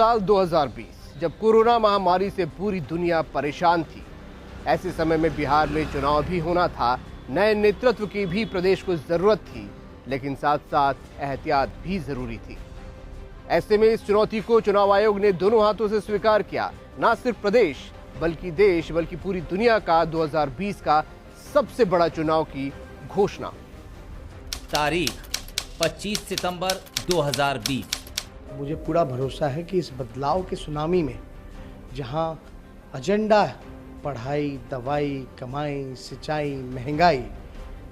साल 2020 जब कोरोना महामारी से पूरी दुनिया परेशान थी, ऐसे समय में बिहार में चुनाव भी होना था। नए नेतृत्व की भी प्रदेश को जरूरत थी, लेकिन साथ साथ एहतियात भी जरूरी थी। ऐसे में इस चुनौती को चुनाव आयोग ने दोनों हाथों से स्वीकार किया। न सिर्फ प्रदेश बल्कि देश बल्कि पूरी दुनिया का 2020 का सबसे बड़ा चुनाव की घोषणा। तारीख 25 सितंबर 2020। मुझे पूरा भरोसा है कि इस बदलाव के सुनामी में जहां एजेंडा पढ़ाई, दवाई, कमाई, सिंचाई, महंगाई,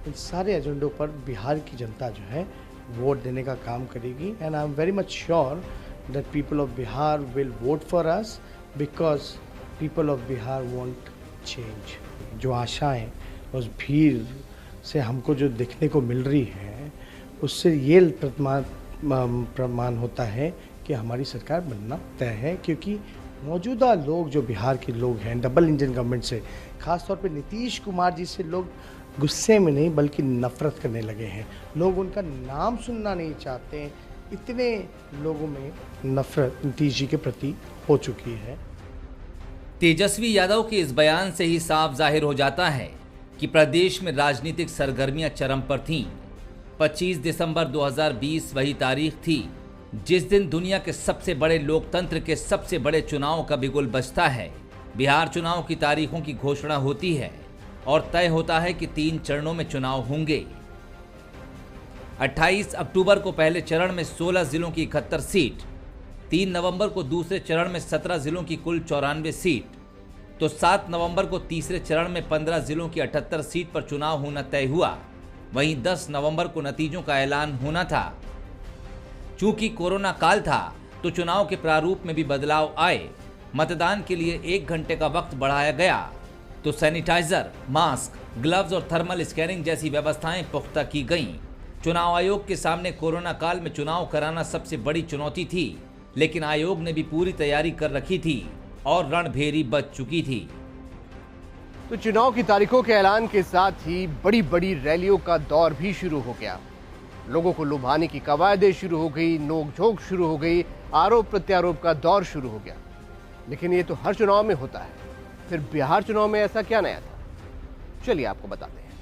इन सारे एजेंडों पर बिहार की जनता जो है वोट देने का काम करेगी। And I am very much sure that people of Bihar will vote for us because people of Bihar want change. जो आशाएं उस भीड़ से हमको जो देखने को मिल रही है, उससे ये प्रमाण होता है कि हमारी सरकार बनना तय है, क्योंकि मौजूदा लोग जो बिहार के लोग हैं डबल इंजन गवर्नमेंट से, खास तौर पे नीतीश कुमार जी से लोग गुस्से में नहीं बल्कि नफरत करने लगे हैं। लोग उनका नाम सुनना नहीं चाहते। इतने लोगों में नफरत नीतीश जी के प्रति हो चुकी है। तेजस्वी यादव के इस बयान से ही साफ जाहिर हो जाता है कि प्रदेश में राजनीतिक सरगर्मियां चरम पर थीं। 25 दिसंबर 2020 वही तारीख थी जिस दिन दुनिया के सबसे बड़े लोकतंत्र के सबसे बड़े चुनाव का बिगुल बजता है। बिहार चुनाव की तारीखों की घोषणा होती है और तय होता है कि 3 चरणों में चुनाव होंगे। 28 अक्टूबर को पहले चरण में 16 जिलों की 71 सीट, 3 नवंबर को दूसरे चरण में 17 जिलों की कुल 94 सीट, तो 7 नवंबर को तीसरे चरण में 15 जिलों की 78 सीट पर चुनाव होना तय हुआ। वहीं 10 नवंबर को नतीजों का ऐलान होना था। चूंकि कोरोना काल था तो चुनाव के प्रारूप में भी बदलाव आए। मतदान के लिए 1 घंटे का वक्त बढ़ाया गया, तो सैनिटाइजर, मास्क, ग्लव्स और थर्मल स्कैनिंग जैसी व्यवस्थाएं पुख्ता की गईं। चुनाव आयोग के सामने कोरोना काल में चुनाव कराना सबसे बड़ी चुनौती थी, लेकिन आयोग ने भी पूरी तैयारी कर रखी थी और रणभेरी बच चुकी थी। तो चुनाव की तारीखों के ऐलान के साथ ही बड़ी बड़ी रैलियों का दौर भी शुरू हो गया। लोगों को लुभाने की कवायदें शुरू हो गई, नोकझोंक शुरू हो गई, आरोप प्रत्यारोप का दौर शुरू हो गया। लेकिन ये तो हर चुनाव में होता है, फिर बिहार चुनाव में ऐसा क्या नया था? चलिए आपको बताते हैं।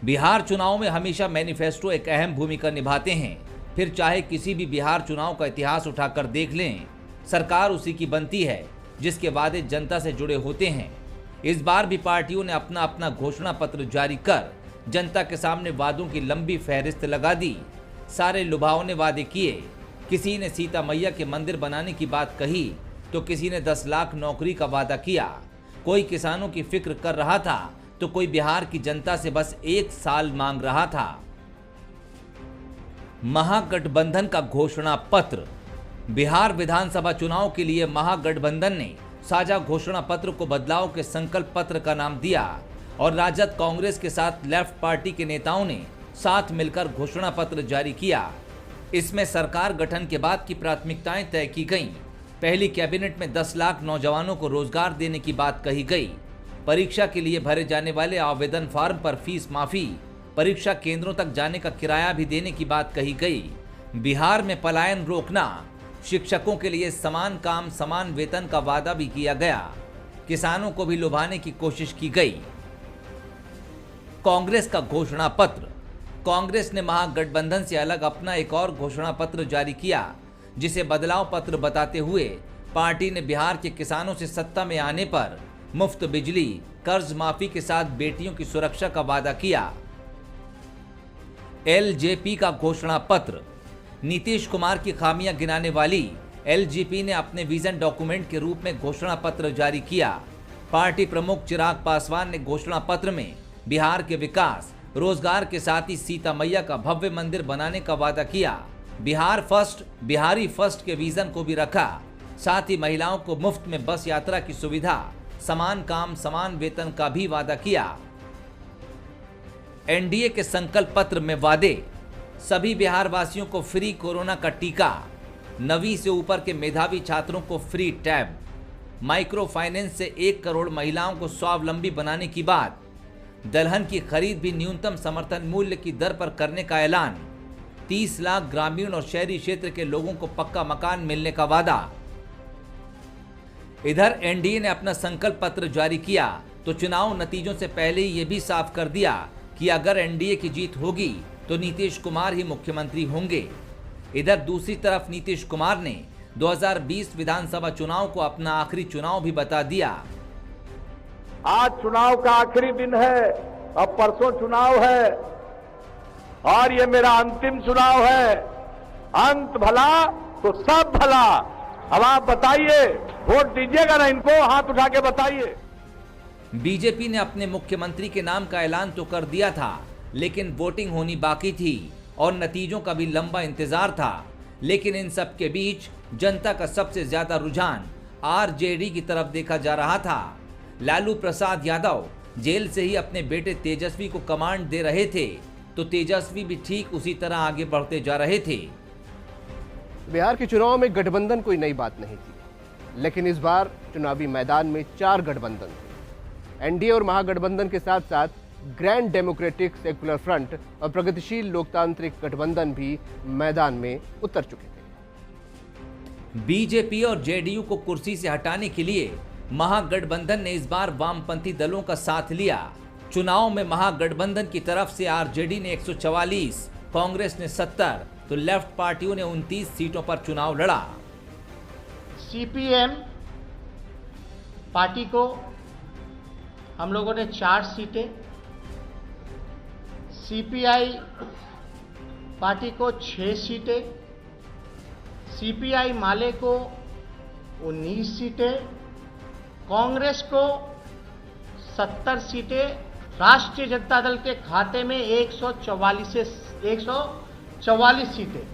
बिहार चुनाव में हमेशा मैनिफेस्टो एक अहम भूमिका निभाते हैं। फिर चाहे किसी भी बिहार चुनाव का इतिहास उठाकर देख लें, सरकार उसी की बनती है जिसके वादे जनता से जुड़े होते हैं। इस बार भी पार्टियों ने अपना अपना घोषणा पत्र जारी कर जनता के सामने वादों की लंबी फहरिस्त लगा दी। सारे लुभावने वादे किए। किसी ने सीता मैया के मंदिर बनाने की बात कही, तो किसी ने 10 लाख नौकरी का वादा किया। कोई किसानों की फिक्र कर रहा था, तो कोई बिहार की जनता से बस 1 साल मांग रहा था। महागठबंधन का घोषणा पत्र। बिहार विधानसभा चुनाव के लिए महागठबंधन ने साझा घोषणा पत्र को बदलाव के संकल्प पत्र का नाम दिया और राजद, कांग्रेस के साथ लेफ्ट पार्टी के नेताओं ने साथ मिलकर घोषणा पत्र जारी किया। इसमें सरकार गठन के बाद की प्राथमिकताएं तय की गईं। पहली कैबिनेट में 10 लाख नौजवानों को रोजगार देने की बात कही गई। परीक्षा के लिए भरे जाने वाले आवेदन फॉर्म पर फीस माफी, परीक्षा केंद्रों तक जाने का किराया भी देने की बात कही गई। बिहार में पलायन रोकना, शिक्षकों के लिए समान काम समान वेतन का वादा भी किया गया। किसानों को भी लुभाने की कोशिश की गई। कांग्रेस का घोषणा पत्र। कांग्रेस ने महागठबंधन से अलग अपना एक और घोषणा पत्र जारी किया, जिसे बदलाव पत्र बताते हुए पार्टी ने बिहार के किसानों से सत्ता में आने पर मुफ्त बिजली, कर्ज माफी के साथ बेटियों की सुरक्षा का वादा किया। एलजेपी का घोषणा पत्र। नीतीश कुमार की खामियां गिनाने वाली एलजेपी ने अपने विजन डॉक्यूमेंट के रूप में घोषणा पत्र जारी किया। पार्टी प्रमुख चिराग पासवान ने घोषणा पत्र में बिहार के विकास, रोजगार के साथ ही सीता मैया का भव्य मंदिर बनाने का वादा किया। बिहार फर्स्ट, बिहारी फर्स्ट के विजन को भी रखा। साथ ही महिलाओं को मुफ्त में बस यात्रा की सुविधा, समान काम समान वेतन का भी वादा किया। एनडीए के संकल्प पत्र में वादे। सभी बिहार वासियों को फ्री कोरोना का टीका, 9वीं से ऊपर के मेधावी छात्रों को फ्री टैब, माइक्रो फाइनेंस से 1 करोड़ महिलाओं को स्वावलंबी बनाने की बात, दलहन की खरीद भी न्यूनतम समर्थन मूल्य की दर पर करने का ऐलान, 30 लाख ग्रामीण और शहरी क्षेत्र के लोगों को पक्का मकान मिलने का वादा। इधर एनडीए ने अपना संकल्प पत्र जारी किया तो चुनाव नतीजों से पहले ही ये भी साफ कर दिया कि अगर एनडीए की जीत होगी तो नीतीश कुमार ही मुख्यमंत्री होंगे। इधर दूसरी तरफ नीतीश कुमार ने 2020 विधानसभा चुनाव को अपना आखिरी चुनाव भी बता दिया। आज चुनाव का आखिरी दिन है, अब परसों चुनाव है और ये मेरा अंतिम चुनाव है। अंत भला तो सब भला। अब आप बताइए, वोट दीजिएगा ना इनको? हाथ उठा के बताइए। बीजेपी ने अपने मुख्यमंत्री के नाम का ऐलान तो कर दिया था, लेकिन वोटिंग होनी बाकी थी और नतीजों का भी लंबा इंतजार था। लेकिन इन सब के बीच जनता का सबसे ज्यादा रुझान आरजेडी की तरफ देखा जा रहा था। लालू प्रसाद यादव जेल से ही अपने बेटे तेजस्वी को कमांड दे रहे थे, तो तेजस्वी भी ठीक उसी तरह आगे बढ़ते जा रहे थे। बिहार के चुनाव में गठबंधन कोई नई बात नहीं थी, लेकिन इस बार चुनावी मैदान में 4 गठबंधन थे। एनडीए और महागठबंधन के साथ साथ ग्रैंड डेमोक्रेटिक सेक्युलर फ्रंट और प्रगतिशील लोकतांत्रिक गठबंधन भी मैदान में उतर चुके थे। बीजेपी और जेडीयू को कुर्सी से हटाने के लिए महागठबंधन ने इस बार वामपंथी दलों का साथ लिया। चुनाव में महागठबंधन की तरफ से आरजेडी ने 144, कांग्रेस ने 70, तो लेफ्ट पार्टियों ने 29 सीटों पर चुनाव लड़ा। सीपीएम पार्टी को हम लोगों ने 4 सीटें, सीपीआई पार्टी को 6 सीटें, सीपीआई माले को 19 सीटें, कांग्रेस को 70 सीटें, राष्ट्रीय जनता दल के खाते में 144 सीटें,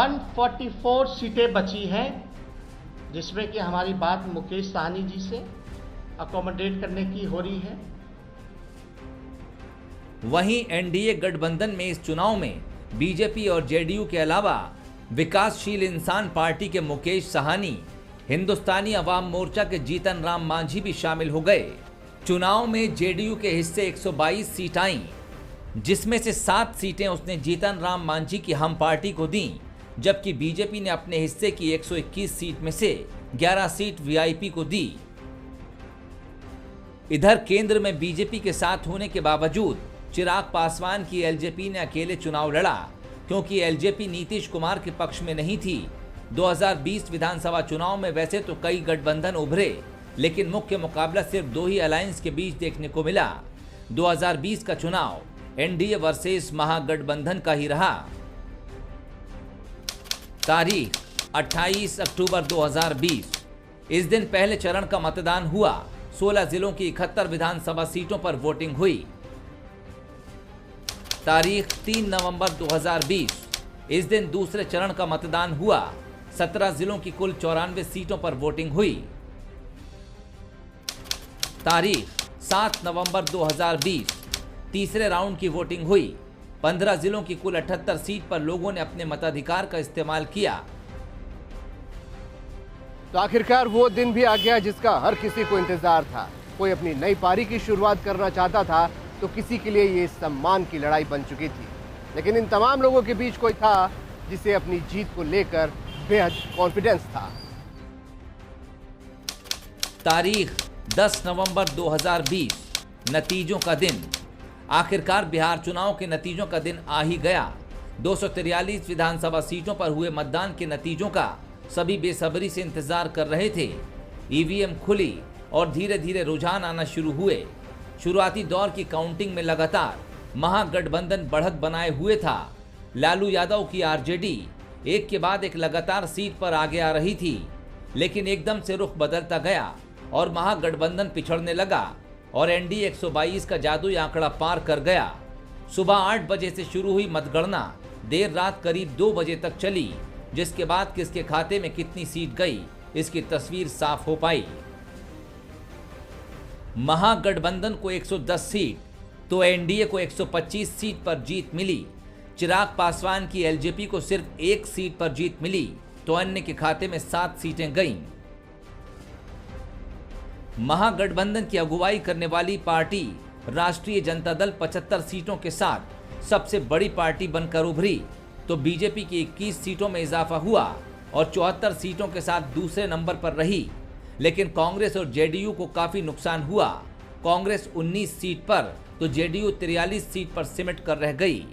144 सीटें बची हैं, जिसमें कि हमारी बात मुकेश सहनी जी से अकोमोडेट करने की हो रही है। वहीं एनडीए गठबंधन में इस चुनाव में बीजेपी और जेडीयू के अलावा विकासशील इंसान पार्टी के मुकेश सहनी, हिंदुस्तानी अवाम मोर्चा के जीतन राम मांझी भी शामिल हो गए। चुनाव में जेडीयू के हिस्से 122 सीट आईं, जिसमें से 7 सीटें उसने जीतन राम मांझी की हम पार्टी को दी, जबकि बीजेपी ने अपने हिस्से की 121 सीट में से 11 सीट वीआईपी को दी। इधर केंद्र में बीजेपी के साथ होने के बावजूद चिराग पासवान की एलजेपी ने अकेले चुनाव लड़ा, क्योंकि एलजेपी नीतीश कुमार के पक्ष में नहीं थी। 2020 विधानसभा चुनाव में वैसे तो कई गठबंधन उभरे, लेकिन मुख्य मुकाबला सिर्फ 2 ही अलायंस के बीच देखने को मिला। 2020 का चुनाव एनडीए वर्सेस महागठबंधन का ही रहा। तारीख 28 अक्टूबर 2020। इस दिन पहले चरण का मतदान हुआ। 16 जिलों की 71 विधानसभा सीटों पर वोटिंग हुई। तारीख 3 नवंबर 2020। इस दिन दूसरे चरण का मतदान हुआ। 17 जिलों की कुल 94 सीटों पर वोटिंग हुई। तारीख 7 नवंबर 2020। तीसरे राउंड की वोटिंग हुई। 15 जिलों की कुल 78 सीट पर लोगों ने अपने मताधिकार का इस्तेमाल किया। तो आखिरकार वो दिन भी आ गया जिसका हर किसी को इंतजार था। कोई अपनी नई पारी की शुरुआत करना चाहता था, तो किसी के लिए ये सम्मान की लड़ाई बन चुकी थी। लेकिन इन तमाम लोगों के बीच कोई था जिसे अपनी जीत को लेकर बेहद कॉन्फिडेंस था। तारीख 10 नवंबर 2020, नतीजों का दिन। आखिरकार बिहार चुनाव के नतीजों का दिन आ ही गया। 243 विधानसभा सीटों पर हुए मतदान के नतीजों का सभी बेसब्री से इंतजार कर रहे थे। ईवीएम खुली और धीरे धीरे रुझान आना शुरू हुए। शुरुआती दौर की काउंटिंग में लगातार महागठबंधन बढ़त बनाए हुए था। लालू यादव की आरजेडी एक के बाद एक लगातार सीट पर आगे आ रही थी, लेकिन एकदम से रुख बदलता गया और महागठबंधन पिछड़ने लगा और एनडीए 122 का जादुई आंकड़ा पार कर गया। सुबह 8 बजे से शुरू हुई मतगणना देर रात करीब 2 बजे तक चली, जिसके बाद किसके खाते में कितनी सीट गई, इसकी तस्वीर साफ हो पाई। महागठबंधन को 110 सीट तो एनडीए को 125 सीट पर जीत मिली। चिराग पासवान की एलजेपी को सिर्फ 1 सीट पर जीत मिली, तो अन्य के खाते में 7 सीटें गईं। महागठबंधन की अगुवाई करने वाली पार्टी राष्ट्रीय जनता दल 75 सीटों के साथ सबसे बड़ी पार्टी बनकर उभरी। तो बीजेपी की 21 सीटों में इजाफा हुआ और 74 सीटों के साथ दूसरे नंबर पर रही। लेकिन कांग्रेस और जेडीयू को काफी नुकसान हुआ। कांग्रेस 19 सीट पर तो जेडीयू 43 सीट पर सिमट कर रह गई।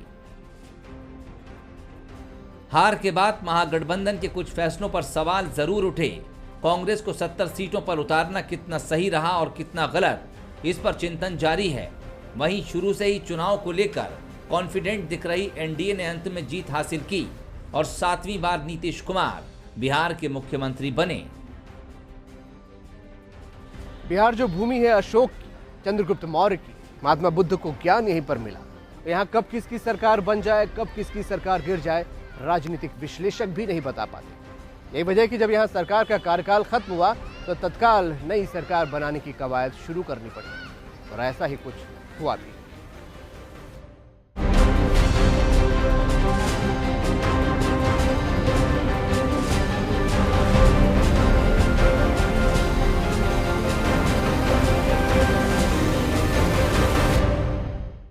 हार के बाद महागठबंधन के कुछ फैसलों पर सवाल जरूर उठे। कांग्रेस को 70 सीटों पर उतारना कितना सही रहा और कितना गलत, इस पर चिंतन जारी है। वहीं शुरू से ही चुनाव को लेकर कॉन्फिडेंट दिख रही एनडीए ने अंत में जीत हासिल की और 7वीं बार नीतीश कुमार बिहार के मुख्यमंत्री बने। बिहार जो भूमि है अशोक की, चंद्रगुप्त मौर्य की, महात्मा बुद्ध को ज्ञान यहीं पर मिला। यहाँ कब किसकी सरकार बन जाए, कब किसकी सरकार गिर जाए, राजनीतिक विश्लेषक भी नहीं बता पाते। यही वजह कि जब यहाँ सरकार का कार्यकाल खत्म हुआ तो तत्काल नई सरकार बनाने की कवायद शुरू करनी पड़ी और ऐसा ही कुछ हुआ भी।